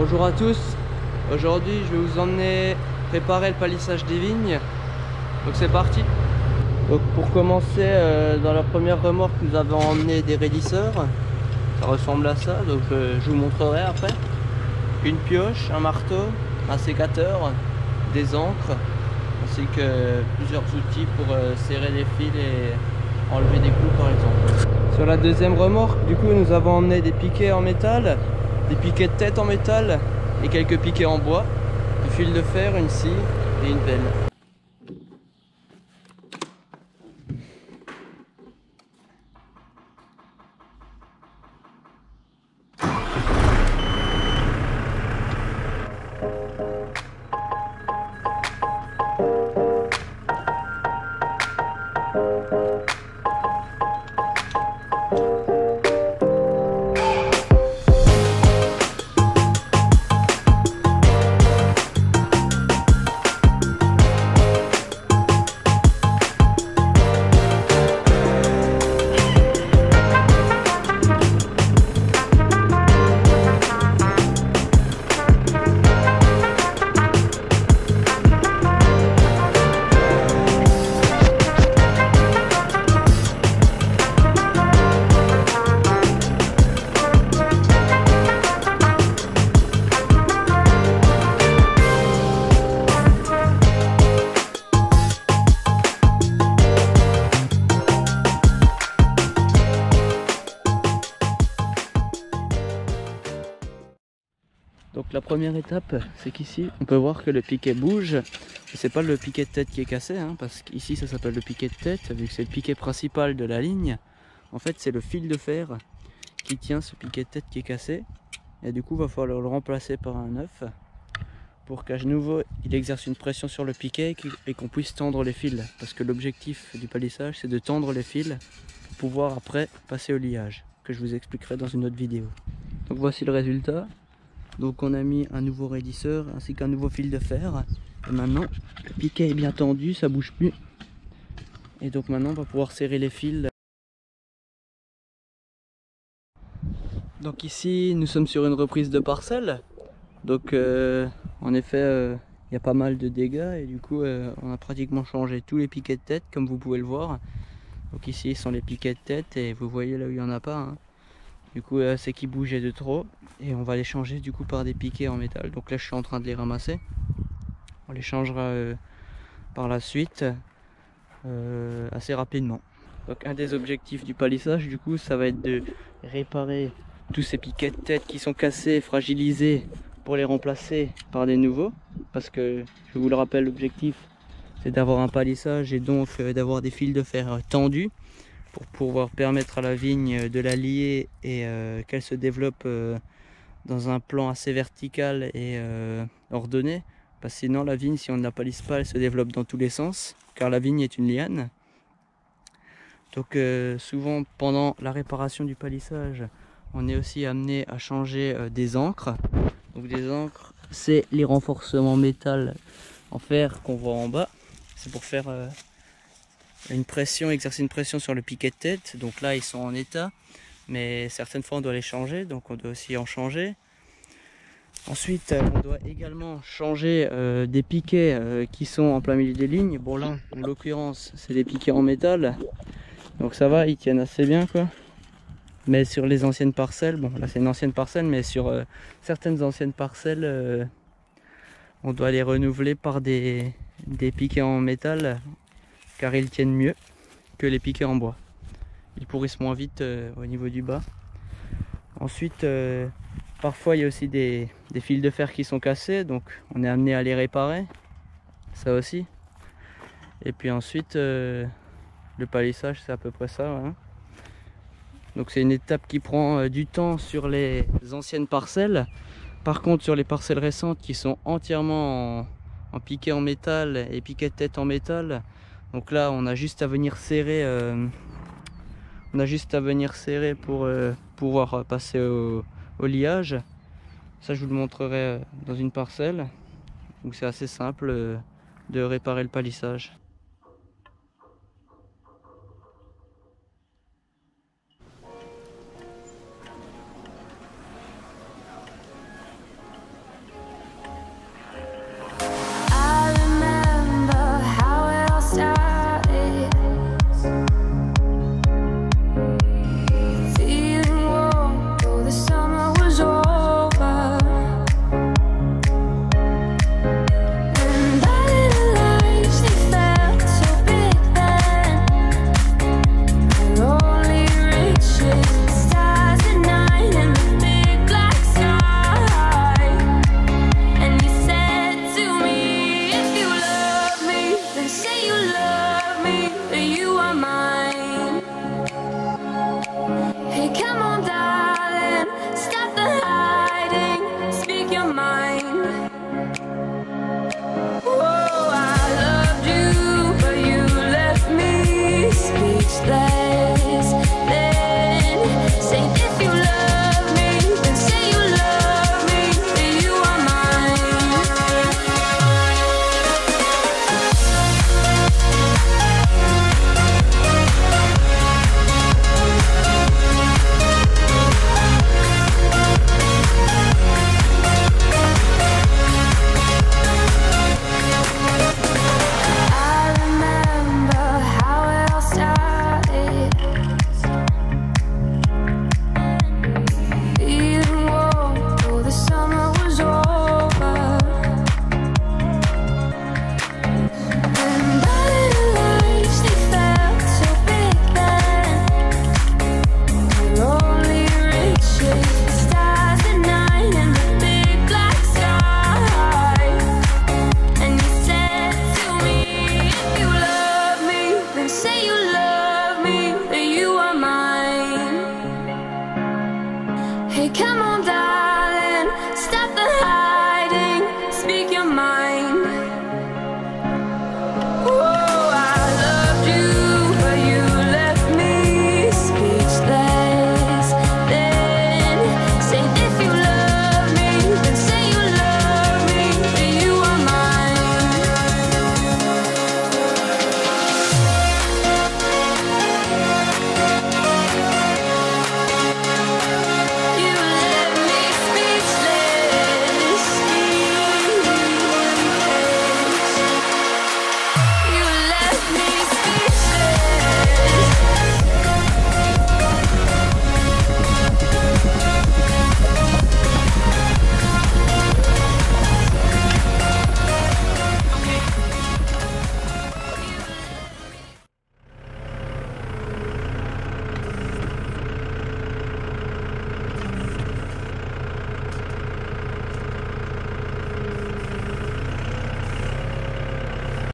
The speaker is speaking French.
Bonjour à tous, aujourd'hui je vais vous emmener préparer le palissage des vignes, donc c'est parti. Donc pour commencer, dans la première remorque nous avons emmené des raidisseurs, ça ressemble à ça, donc je vous montrerai après. Une pioche, un marteau, un sécateur, des encres, ainsi que plusieurs outils pour serrer les fils et enlever des clous par exemple. Sur la deuxième remorque, du coup nous avons emmené des piquets en métal, des piquets de tête en métal et quelques piquets en bois, du fil de fer, une scie et une pelle. Donc la première étape, c'est qu'ici on peut voir que le piquet bouge. C'est pas le piquet de tête qui est cassé, hein, parce qu'ici ça s'appelle le piquet de tête, vu que c'est le piquet principal de la ligne. En fait c'est le fil de fer qui tient ce piquet de tête qui est cassé. Et du coup il va falloir le remplacer par un neuf pour qu'à nouveau il exerce une pression sur le piquet et qu'on puisse tendre les fils. Parce que l'objectif du palissage c'est de tendre les fils pour pouvoir après passer au liage, que je vous expliquerai dans une autre vidéo. Donc voici le résultat. Donc on a mis un nouveau raidisseur ainsi qu'un nouveau fil de fer. Et maintenant le piquet est bien tendu, ça bouge plus. Et donc maintenant on va pouvoir serrer les fils. Donc ici nous sommes sur une reprise de parcelle. Donc en effet il y a pas mal de dégâts et du coup on a pratiquement changé tous les piquets de tête comme vous pouvez le voir. Donc ici sont les piquets de tête et vous voyez là où il n'y en a pas, hein. Du coup c'est qu'ils bougeaient de trop et on va les changer du coup par des piquets en métal. Donc là je suis en train de les ramasser. On les changera par la suite assez rapidement. Donc un des objectifs du palissage du coup ça va être de réparer tous ces piquets de tête qui sont cassés, fragilisés, pour les remplacer par des nouveaux. Parce que je vous le rappelle, l'objectif c'est d'avoir un palissage et donc d'avoir des fils de fer tendus pour pouvoir permettre à la vigne de la lier et qu'elle se développe dans un plan assez vertical et ordonné. Parce que sinon la vigne, si on ne la palisse pas, elle se développe dans tous les sens, car la vigne est une liane. Donc souvent pendant la réparation du palissage, on est aussi amené à changer des encres. Donc des encres, c'est les renforcements métal en fer qu'on voit en bas. C'est pour faire une pression, exercer une pression sur le piquet de tête. Donc là ils sont en état, mais certaines fois on doit les changer, donc on doit aussi en changer. Ensuite on doit également changer des piquets qui sont en plein milieu des lignes. Bon là en l'occurrence c'est des piquets en métal, donc ça va, ils tiennent assez bien quoi. Mais sur les anciennes parcelles, bon là c'est une ancienne parcelle, mais sur certaines anciennes parcelles on doit les renouveler par des piquets en métal, car ils tiennent mieux que les piquets en bois. Ils pourrissent moins vite au niveau du bas. Ensuite parfois il y a aussi des fils de fer qui sont cassés, donc on est amené à les réparer, ça aussi. Et puis ensuite le palissage c'est à peu près ça, hein. Donc c'est une étape qui prend du temps sur les anciennes parcelles. Par contre sur les parcelles récentes qui sont entièrement en piquet en métal et piquet de tête en métal, donc là on a juste à venir serrer pour pouvoir passer au liage. Ça je vous le montrerai dans une parcelle où c'est assez simple de réparer le palissage. Hey, come on,